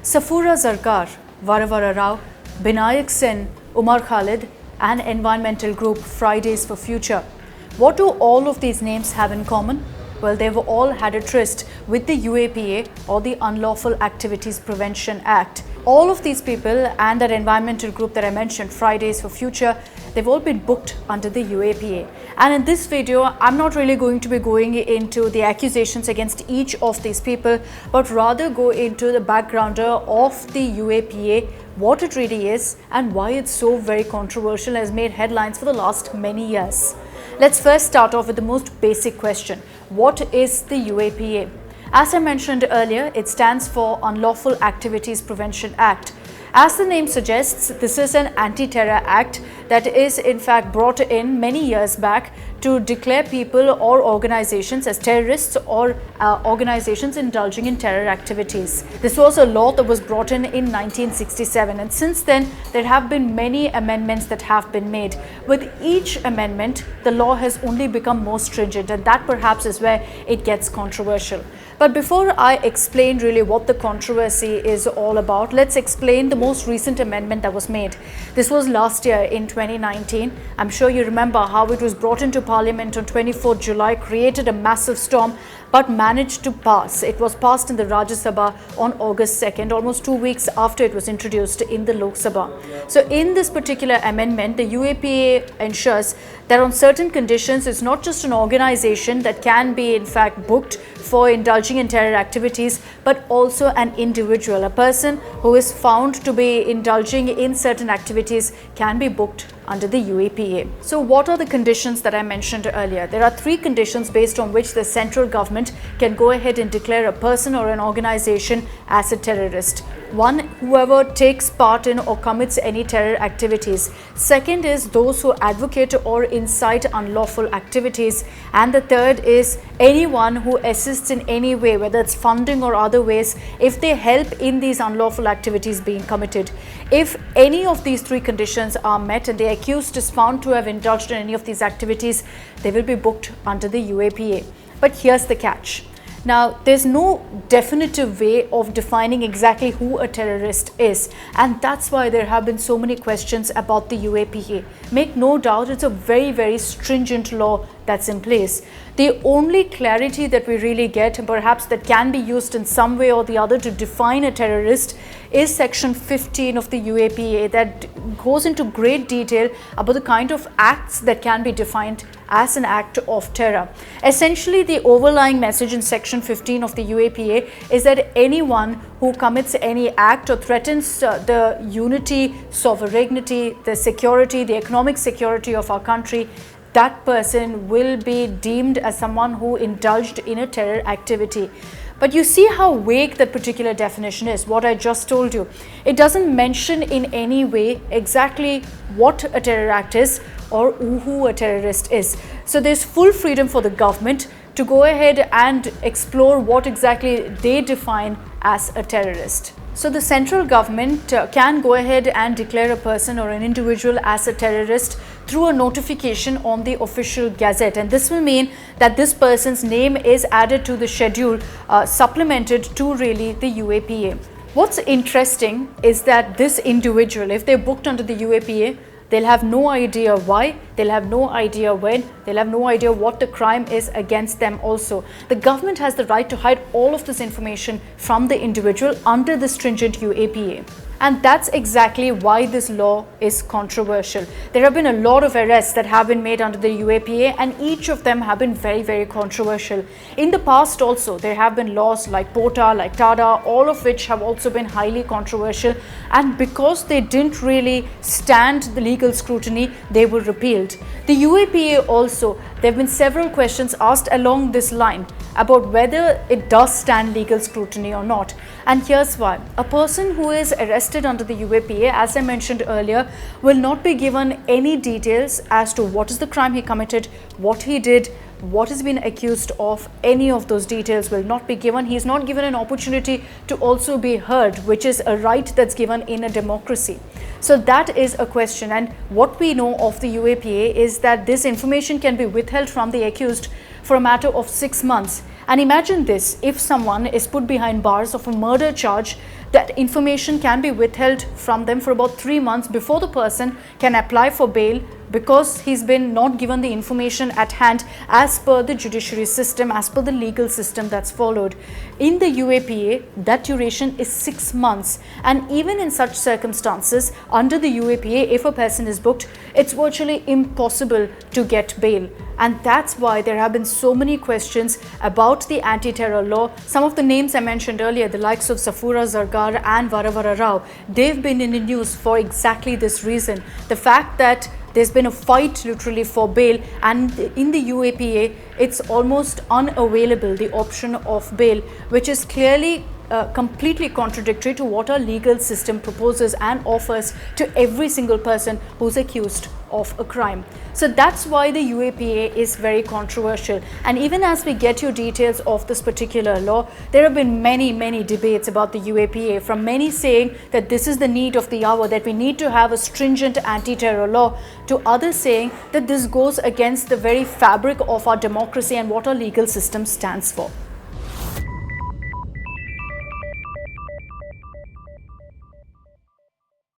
Safura Zarkar, Varavara Rao, Binayak Sen, Umar Khalid, and environmental group Fridays for Future. What do all of these names have in common? Well, they've all had a tryst with the UAPA, or the Unlawful Activities Prevention Act. All of these people and that environmental group that I mentioned, Fridays for Future, they've all been booked under the UAPA. And in this video, I'm not really going to be going into the accusations against each of these people, but rather go into the backgrounder of the UAPA, what it really is, and why it's so very controversial and has made headlines for the last many years. Let's first start off with the most basic question. What is the UAPA? As I mentioned earlier, it stands for Unlawful Activities Prevention Act. As the name suggests, this is an anti-terror act that is in fact brought in many years back to declare people or organizations as terrorists or organizations indulging in terror activities. This was a law that was brought in 1967, and since then there have been many amendments that have been made. With each amendment, the law has only become more stringent, and that perhaps is where it gets controversial. But before I explain really what the controversy is all about, let's explain the most recent amendment that was made. This was last year in 2019. I'm sure you remember how it was brought into Parliament on 24th July, created a massive storm, but managed to pass. It was passed in the Rajya Sabha on August 2nd, almost 2 weeks after it was introduced in the Lok Sabha. So in this particular amendment, the UAPA ensures that on certain conditions, it's not just an organization that can be in fact booked for indulging in terror activities, but also an individual, a person who is found to be indulging in certain activities can be booked under the UAPA. So what are the conditions that I mentioned earlier? There are 3 conditions based on which the central government can go ahead and declare a person or an organization as a terrorist. 1, whoever takes part in or commits any terror activities. 2nd is those who advocate or incite unlawful activities. And the 3rd is anyone who assists in any way, whether it's funding or other ways, if they help in these unlawful activities being committed. If any of these 3 conditions are met and the accused is found to have indulged in any of these activities, they will be booked under the UAPA. But here's the catch. Now, there's no definitive way of defining exactly who a terrorist is, and that's why there have been so many questions about the UAPA. Make no doubt, it's a very, very stringent law that's in place. The only clarity that we really get, and perhaps that can be used in some way or the other to define a terrorist, is section 15 of the UAPA that goes into great detail about the kind of acts that can be defined as an act of terror. Essentially, the overlying message in section 15 of the UAPA is that anyone who commits any act or threatens the unity, sovereignty, the security, the economic security of our country, that person will be deemed as someone who indulged in a terror activity. But you see how vague that particular definition is, what I just told you. It doesn't mention in any way exactly what a terror act is or who a terrorist is. So there's full freedom for the government to go ahead and explore what exactly they define as a terrorist. So the central government can go ahead and declare a person or an individual as a terrorist through a notification on the official gazette, and this will mean that this person's name is added to the schedule, supplemented to really the UAPA. What's interesting is that this individual, if they're booked under the UAPA, they'll have no idea why, they'll have no idea when, they'll have no idea what the crime is against them also. The government has the right to hide all of this information from the individual under the stringent UAPA. And that's exactly why this law is controversial. There have been a lot of arrests that have been made under the UAPA, and each of them have been very, very controversial. In the past also, there have been laws like POTA, like TADA, all of which have also been highly controversial. And because they didn't really stand the legal scrutiny, they were repealed. The UAPA also, there have been several questions asked along this line about whether it does stand legal scrutiny or not. And here's why. A person who is arrested under the UAPA, as I mentioned earlier, will not be given any details as to what is the crime he committed, what he did, what has been accused of. Any of those details will not be given. He is not given an opportunity to also be heard, which is a right that's given in a democracy. So that is a question, and what we know of the UAPA is that this information can be withheld from the accused for a matter of 6 months. And imagine this, if someone is put behind bars of a murder charge, that information can be withheld from them for about 3 months before the person can apply for bail, because he's been not given the information at hand as per the judiciary system, as per the legal system that's followed. In the UAPA, that duration is 6 months, and even in such circumstances, under the UAPA, if a person is booked, it's virtually impossible to get bail. And that's why there have been so many questions about the anti-terror law. Some of the names I mentioned earlier, the likes of Safura Zargar and Varavara Rao, they've been in the news for exactly this reason. The fact that there's been a fight literally for bail, and in the UAPA, it's almost unavailable, the option of bail, which is clearly completely contradictory to what our legal system proposes and offers to every single person who's accused of a crime. So that's why the UAPA is very controversial. And even as we get you details of this particular law, there have been many debates about the UAPA, from many saying that this is the need of the hour, that we need to have a stringent anti-terror law, to others saying that this goes against the very fabric of our democracy and what our legal system stands for.